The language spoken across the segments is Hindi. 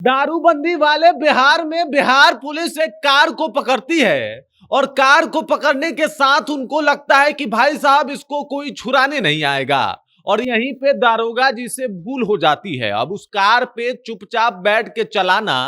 दारूबंदी वाले बिहार में बिहार पुलिस एक कार को पकड़ती है और कार को पकड़ने के साथ उनको लगता है कि भाई साहब इसको कोई छुड़ाने नहीं आएगा और यहीं पे दारोगा जी से भूल हो जाती है। अब उस कार पे चुपचाप बैठ के चलाना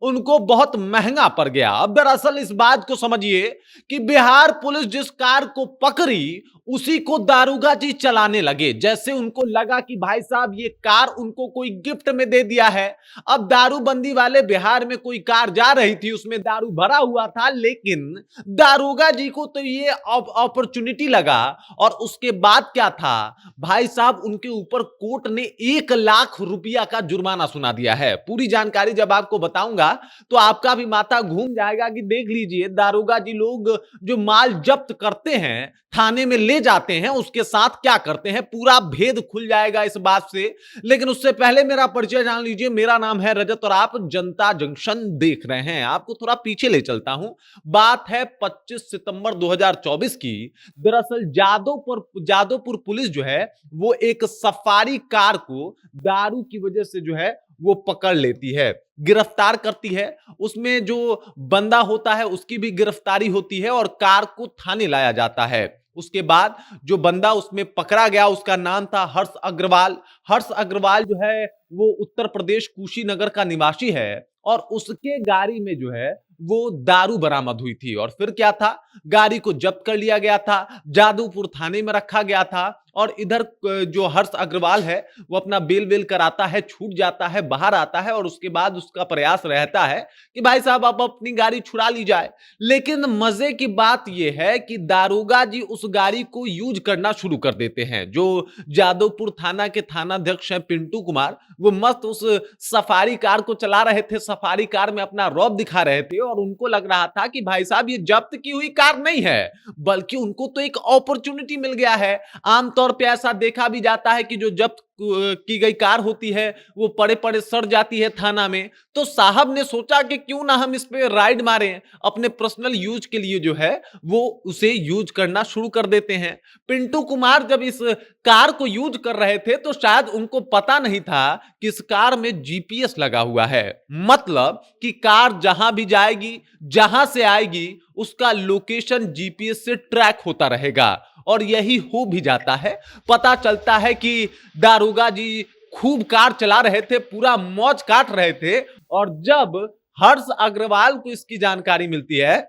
उनको बहुत महंगा पड़ गया। अब दरअसल इस बात को समझिए कि बिहार पुलिस जिस कार को पकड़ी उसी को दारोगा जी चलाने लगे, जैसे उनको लगा कि भाई साहब ये कार उनको कोई गिफ्ट में दे दिया है। अब दारूबंदी वाले बिहार में कोई कार जा रही थी, उसमें दारू भरा हुआ था, लेकिन दारोगा जी को तो ये अपॉर्चुनिटी लगा और उसके बाद क्या था भाई साहब, उनके ऊपर कोर्ट ने 1 लाख रुपया का जुर्माना सुना दिया है। पूरी जानकारी जब आपको बताऊंगा तो आपका भी माथा घूम जाएगा कि देख लीजिए दारोगा जी लोग जो माल जब्त करते हैं, थाने में ले जाते हैं, उसके साथ क्या करते हैं, पूरा भेद खुल जाएगा इस बात से। लेकिन उससे पहले मेरा परिचय जान लीजिए। मेरा नाम है रजत और आप जनता जंक्शन देख रहे हैं। आपको थोड़ा पीछे ले चलता हूं। बात है 25 सितंबर 2024 की। दरअसल जादवपुर पुलिस जो है वो एक सफारी कार को दारू की वजह से जो है वो पकड़ लेती है, गिरफ्तार करती है। उसमें जो बंदा होता है उसकी भी गिरफ्तारी होती है और कार को थाने लाया जाता है। उसके बाद जो बंदा उसमें पकड़ा गया उसका नाम था हर्ष अग्रवाल। हर्ष अग्रवाल जो है वो उत्तर प्रदेश कुशीनगर का निवासी है और उसके गाड़ी में जो है वो दारू बरामद हुई थी। और फिर क्या था, गाड़ी को जब्त कर लिया गया था, जादवपुर थाने में रखा गया था। और इधर जो हर्ष अग्रवाल है वो अपना बेल कराता है, छूट जाता है, बाहर आता है और उसके बाद उसका प्रयास रहता है कि भाई साहब आप अपनी गाड़ी छुड़ा ली जाए। लेकिन मजे की बात यह है कि दारोगा जी उस गाड़ी को यूज करना शुरू कर देते हैं। जो जादवपुर थाना के थानाध्यक्ष हैं पिंटू कुमार, वो मस्त उस सफारी कार को चला रहे थे, सफारी कार में अपना रौब दिखा रहे थे और उनको लग रहा था कि भाई साहब ये जब्त की हुई कार नहीं है, बल्कि उनको तो एक अपॉर्चुनिटी मिल गया है। आमतौर पे ऐसा देखा भी जाता है कि जो जब्त की गई कार होती है वो पड़े पड़े सड़ जाती है थाना में। तो साहब ने सोचा कि क्यों ना हम इस पे राइड मारें, अपने पर्सनल यूज के लिए जो है वो उसे यूज करना शुरू कर देते हैं। पिंटू कुमार जब इस कार को यूज कर रहे थे तो शायद उनको पता नहीं था कि इस कार में जीपीएस लगा हुआ है। मतलब कि कार जहां भी जाएगी, जहां से आएगी, उसका लोकेशन जीपीएस से ट्रैक होता रहेगा। और यही हो भी जाता है। पता चलता है कि दारोगा जी खूब कार चला रहे थे, पूरा मौज काट रहे थे। और जब हर्ष अग्रवाल को इसकी जानकारी मिलती है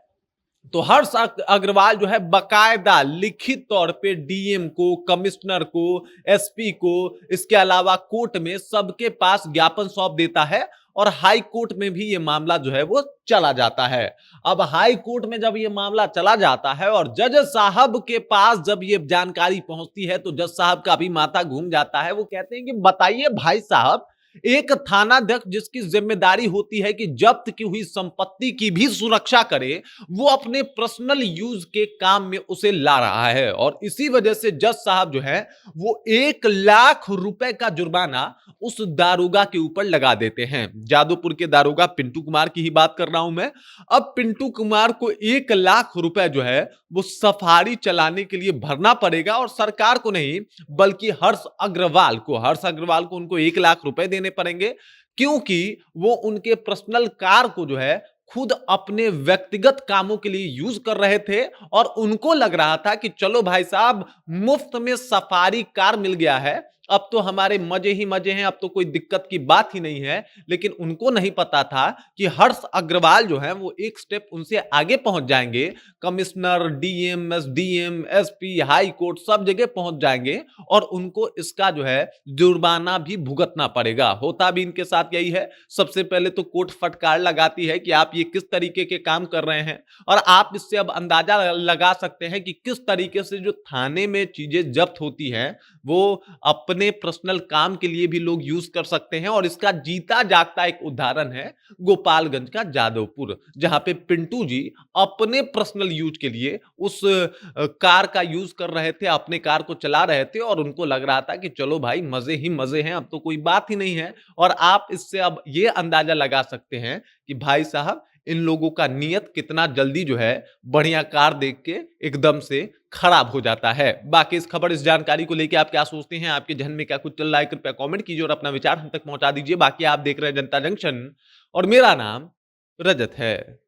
तो हर्ष अग्रवाल जो है बकायदा लिखित तौर पे डीएम को, कमिश्नर को, एसपी को, इसके अलावा कोर्ट में सबके पास ज्ञापन सौंप देता है और हाई कोर्ट में भी ये मामला जो है वो चला जाता है। अब हाई कोर्ट में जब ये मामला चला जाता है और जज साहब के पास जब ये जानकारी पहुंचती है तो जज साहब का भी माथा घूम जाता है। वो कहते हैं कि बताइए भाई साहब, एक थानाध्यक्ष जिसकी जिम्मेदारी होती है कि जब्त की हुई संपत्ति की भी सुरक्षा करे, वो अपने पर्सनल यूज के काम में उसे ला रहा है। और इसी वजह से जज साहब जो है वो 1 लाख रुपए का जुर्माना उस दारोगा के ऊपर लगा देते हैं। जादवपुर के दारोगा पिंटू कुमार की ही बात कर रहा हूं मैं। अब पिंटू कुमार को 1 लाख रुपए जो है वो सफारी चलाने के लिए भरना पड़ेगा और सरकार को नहीं बल्कि हर्ष अग्रवाल को उनको 1 लाख रुपए देने पड़ेंगे, क्योंकि वो उनके पर्सनल कार को जो है खुद अपने व्यक्तिगत कामों के लिए यूज कर रहे थे और उनको लग रहा था कि चलो भाई साहब मुफ्त में सफारी कार मिल गया है, अब तो हमारे मजे ही मजे हैं, अब तो कोई दिक्कत की बात ही नहीं है। लेकिन उनको नहीं पता था कि हर्ष अग्रवाल जो है वो एक स्टेप उनसे आगे पहुंच जाएंगे। Commissioner, DM, SDM, SP, high court सब जगह पहुंच जाएंगे और उनको इसका जो है जुर्माना भी भुगतना पड़ेगा। होता भी इनके साथ यही है। सबसे पहले तो कोर्ट फटकार लगाती है कि आप ये किस तरीके के काम कर रहे हैं और आप इससे अब अंदाजा लगा सकते हैं कि किस तरीके से जो थाने में चीजें जब्त होती हैं वो अपने पर्सनल काम के लिए भी लोग यूज कर सकते हैं। और इसका जीता जागता एक उदाहरण है गोपालगंज का जादवपुर, जहां पे पिंटू जी अपने पर्सनल यूज के लिए उस कार का यूज कर रहे थे, अपने कार को चला रहे थे और उनको लग रहा था कि चलो भाई मजे ही मजे हैं, अब तो कोई बात ही नहीं है। और आप इससे अब ये अंदाजा लगा सकते हैं कि भाई साहब इन लोगों का नियत कितना जल्दी जो है बढ़िया कार देख के एकदम से खराब हो जाता है। बाकी इस खबर, इस जानकारी को लेकर आप क्या सोचते हैं, आपके जहन में क्या कुछ चल रहा है, कृपया कमेंट कीजिए और अपना विचार हम तक पहुंचा दीजिए। बाकी आप देख रहे हैं जनता जंक्शन और मेरा नाम रजत है।